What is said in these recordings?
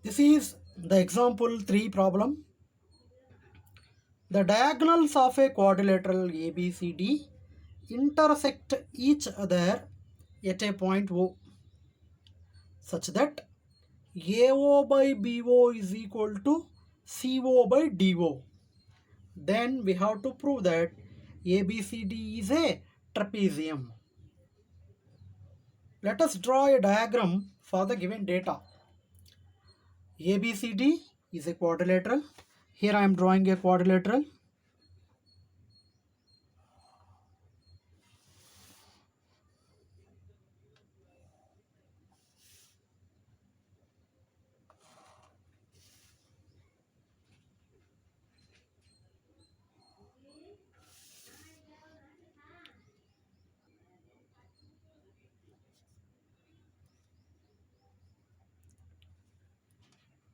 This is the example 3 problem. The diagonals of a quadrilateral ABCD intersect each other at a point O such that AO by BO is equal to CO by DO. Then we have to prove that ABCD is a trapezium. Let us draw a diagram for the given data. ABCD is a quadrilateral. Here I am drawing a quadrilateral.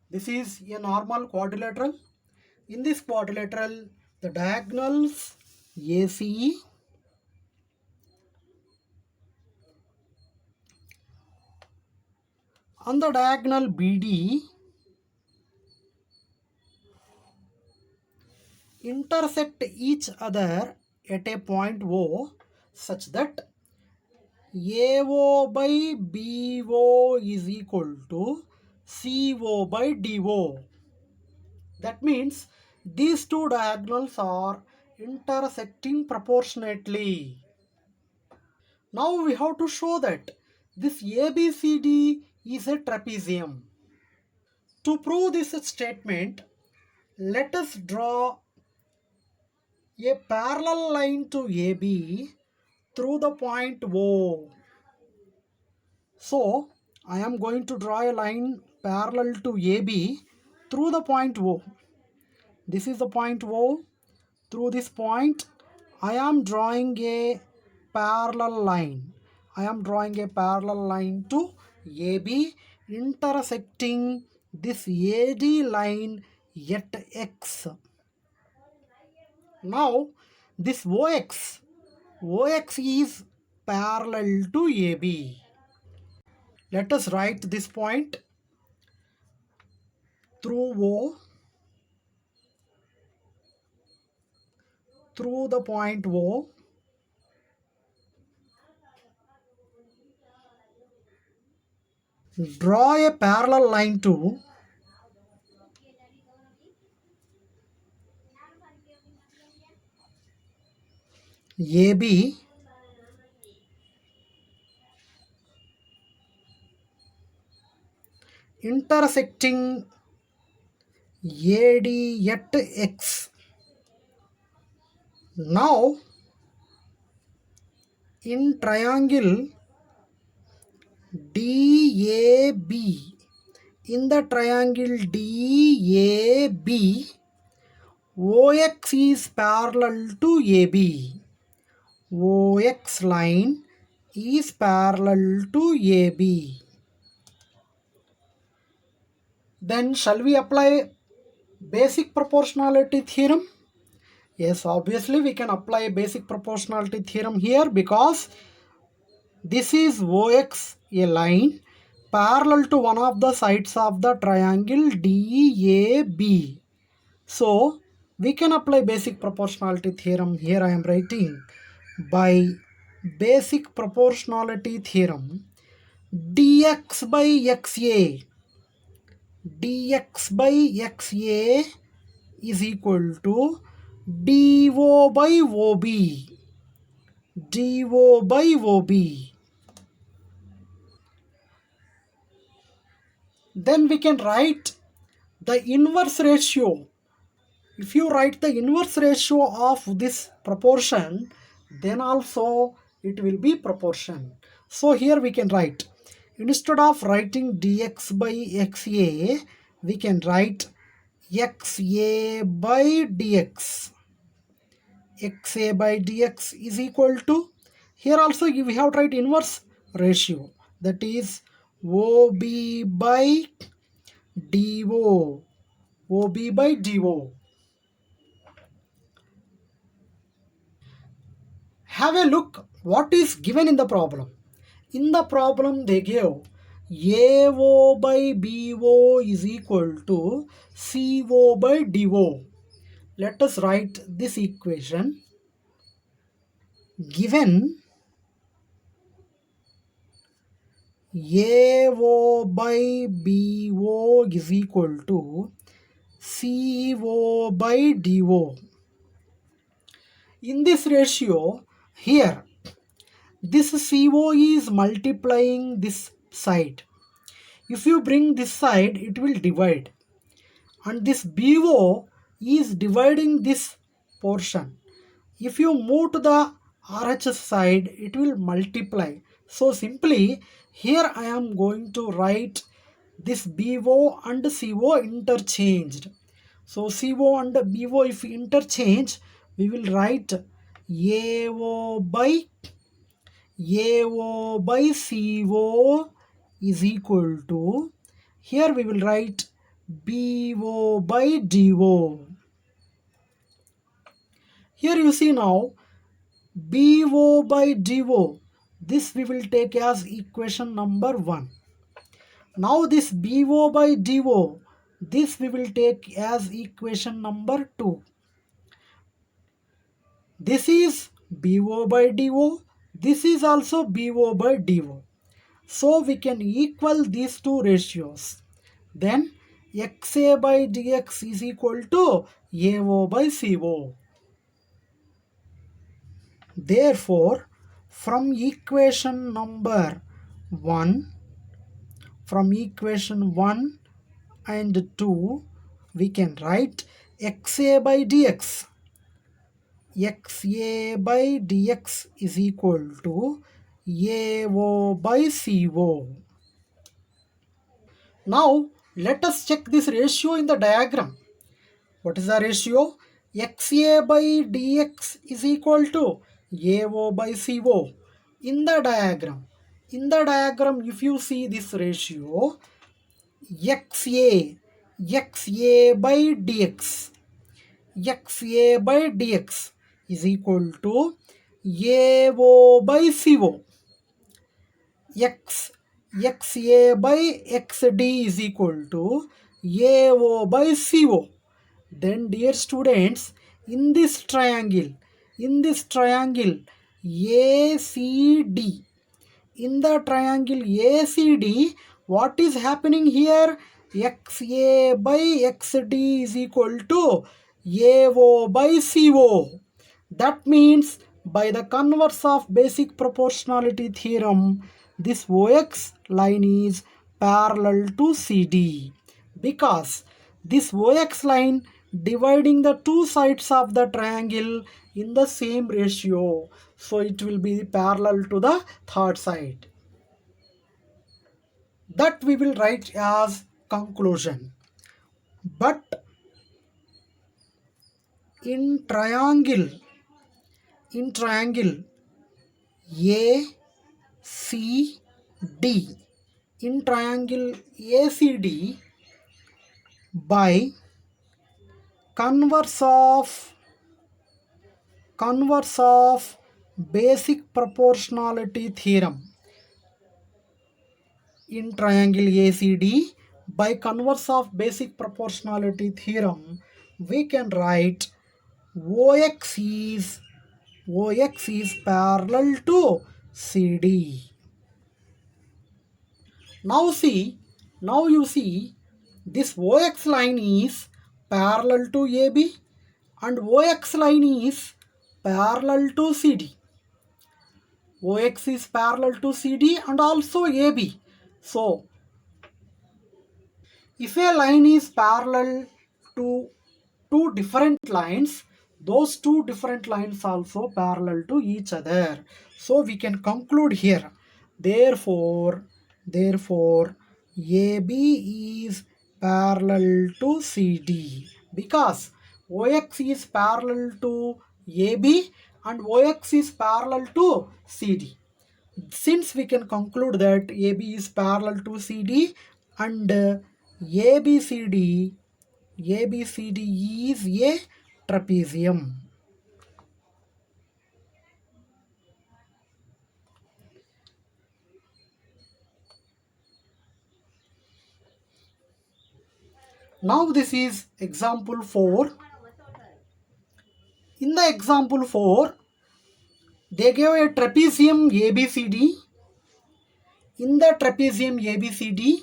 This is a normal quadrilateral. In this quadrilateral, the diagonals ACE on the diagonal BD intersect each other at a point O such that AO by BO is equal to CO by DO. That means these two diagonals are intersecting proportionately. Now we have to show that this ABCD is a trapezium. To prove this statement, let us draw a parallel line to AB through the point O. So, I am going to draw a line parallel to AB through the point O. This is the point O. Through this point, I am drawing a parallel line. I am drawing a parallel line to AB intersecting this AD line at X. Now, this OX is parallel to AB. Let us write this point through O, through the point O. Draw a parallel line to AB intersecting AD at X. Now, in triangle DAB, in the triangle DAB, OX is parallel to AB. OX line is parallel to AB. Then shall we apply basic proportionality theorem? Yes, obviously we can apply basic proportionality theorem here because this is OX, a line parallel to one of the sides of the triangle DAB. So we can apply basic proportionality theorem. Here I am writing by basic proportionality theorem dx by xa is equal to dO by OB. dO by OB. Then we can write the inverse ratio. If you write the inverse ratio of this proportion, then also it will be proportion. So here we can write, instead of writing dx by xa, we can write xa by dx. xa by dx is equal to, here also we have to write inverse ratio, that is OB by DO. OB by DO. Have a look what is given in the problem. In the problem they gave AO by BO is equal to CO by DO. Let us write this equation. Given AO by BO is equal to CO by DO. In this ratio, here, this CO is multiplying this side. If you bring this side, it will divide. And this BO is dividing this portion. If you move to the RHS side, it will multiply. So simply, here I am going to write this BO and CO interchanged. So CO and BO if interchange, we will write AO by CO is equal to, here we will write BO by DO. Here you see now BO by DO. This we will take as equation number 1. Now this BO by DO, this we will take as equation number 2. This is BO by DO. This is also BO by DO. So we can equal these two ratios. Then XA by DX is equal to AO by CO. Therefore, from equation number 1, from equation 1 and 2, we can write XA by DX. XA by DX is equal to AO by CO. Now, let us check this ratio in the diagram. What is the ratio? XA by DX is equal to AO by CO. In the diagram, if you see this ratio, XA by DX, XA by DX is equal to AO by CO. XA by XD is equal to AO by CO. Then dear students, in this triangle ACD, in the triangle ACD, what is happening here? XA by XD is equal to AO by CO. That means by the converse of basic proportionality theorem, this OX line is parallel to CD, because this OX line dividing the two sides of the triangle in the same ratio, so it will be parallel to the third side. That we will write as conclusion. But in triangle ACD, in triangle ACD, by converse of basic proportionality theorem, in triangle ACD, by converse of basic proportionality theorem, we can write OX is parallel to CD. Now you see this OX line is parallel to AB and OX line is parallel to CD. OX is parallel to CD and also AB. So, if a line is parallel to two different lines, those two different lines also parallel to each other. So we can conclude here. Therefore, AB is parallel to CD, because OX is parallel to AB and OX is parallel to CD. Since we can conclude that AB is parallel to CD and ABCD is a trapezium. Now this is example 4. In the example 4, they gave a trapezium ABCD. In the trapezium ABCD,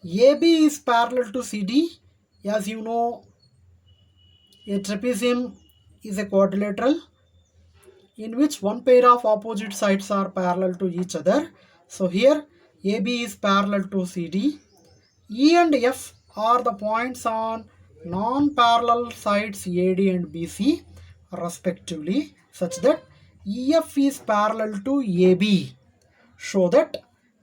AB is parallel to CD. As you know, a trapezium is a quadrilateral in which one pair of opposite sides are parallel to each other. So here AB is parallel to CD. E and F are the points on non-parallel sides AD and BC respectively, such that EF is parallel to AB. Show that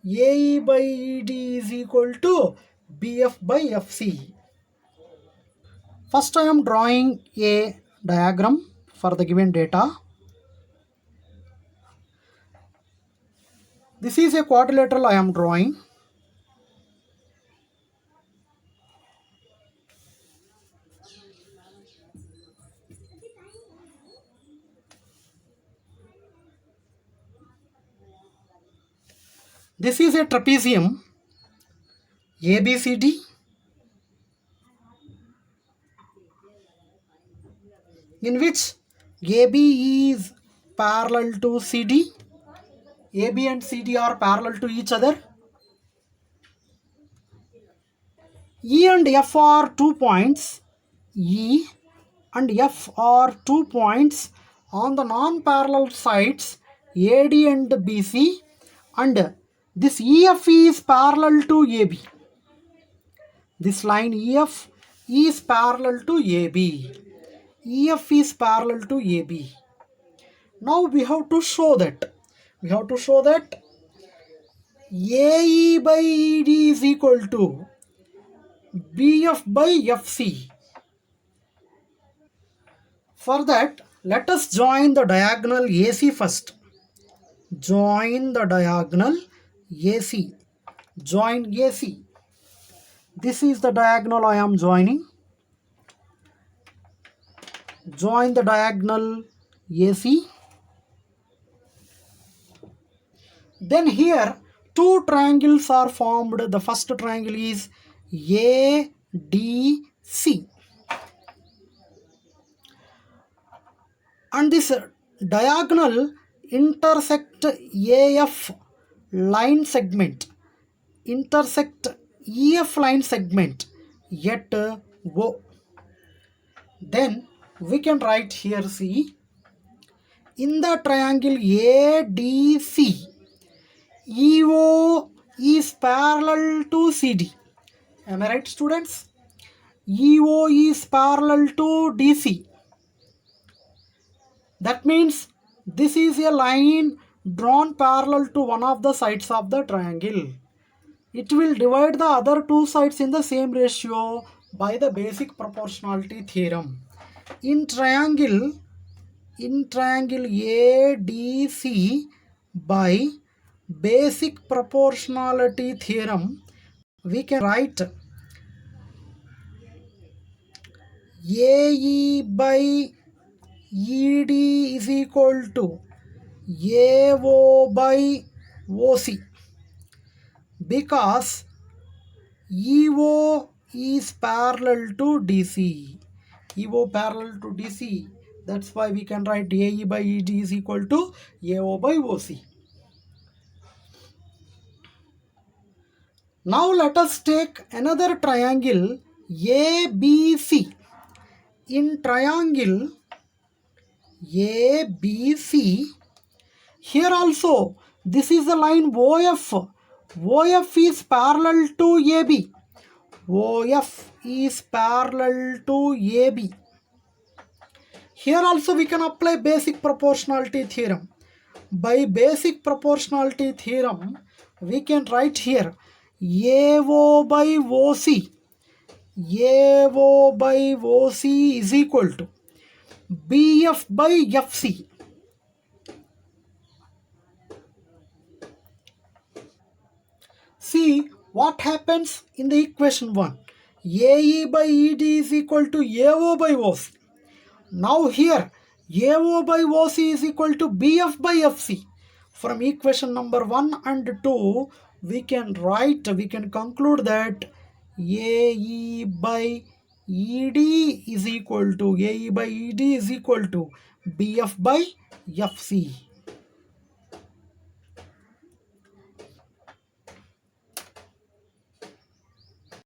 AE by ED is equal to BF by FC. First I am drawing a diagram for the given data. This is a quadrilateral I am drawing. This is a trapezium ABCD in which AB is parallel to CD. AB and CD are parallel to each other. E and F are 2 points. E and F are 2 points on the non-parallel sides AD and BC, and this EF is parallel to AB. This line EF is parallel to AB. EF is parallel to AB. Now we have to show that. AE by ED is equal to BF by FC. For that, let us join the diagonal AC first. Join the diagonal AC. Join AC. This is the diagonal I am joining. Join the diagonal AC. Then here two triangles are formed. The first triangle is ADC. And this diagonal intersect AF line segment. Intersect EF line segment at O. Then we can write here, see, in the triangle ADC, EO is parallel to CD. Am I right, students? EO is parallel to DC. That means this is a line drawn parallel to one of the sides of the triangle. It will divide the other two sides in the same ratio by the basic proportionality theorem. In triangle ADC, by basic proportionality theorem, we can write AE by ED is equal to AO by OC, because EO is parallel to DC. EO parallel to DC. That's why we can write AE by ED is equal to AO by OC. Now let us take another triangle ABC. In triangle ABC, here also this is the line OF. OF is parallel to AB. OF is parallel to AB. Here also we can apply basic proportionality theorem. By basic proportionality theorem, we can write here AO by OC. AO by OC is equal to BF by FC. See what happens in the equation 1. AE by ED is equal to AO by OC. Now here AO by OC is equal to BF by FC. From equation number 1 and 2, we can conclude that AE by ED is equal to BF by FC.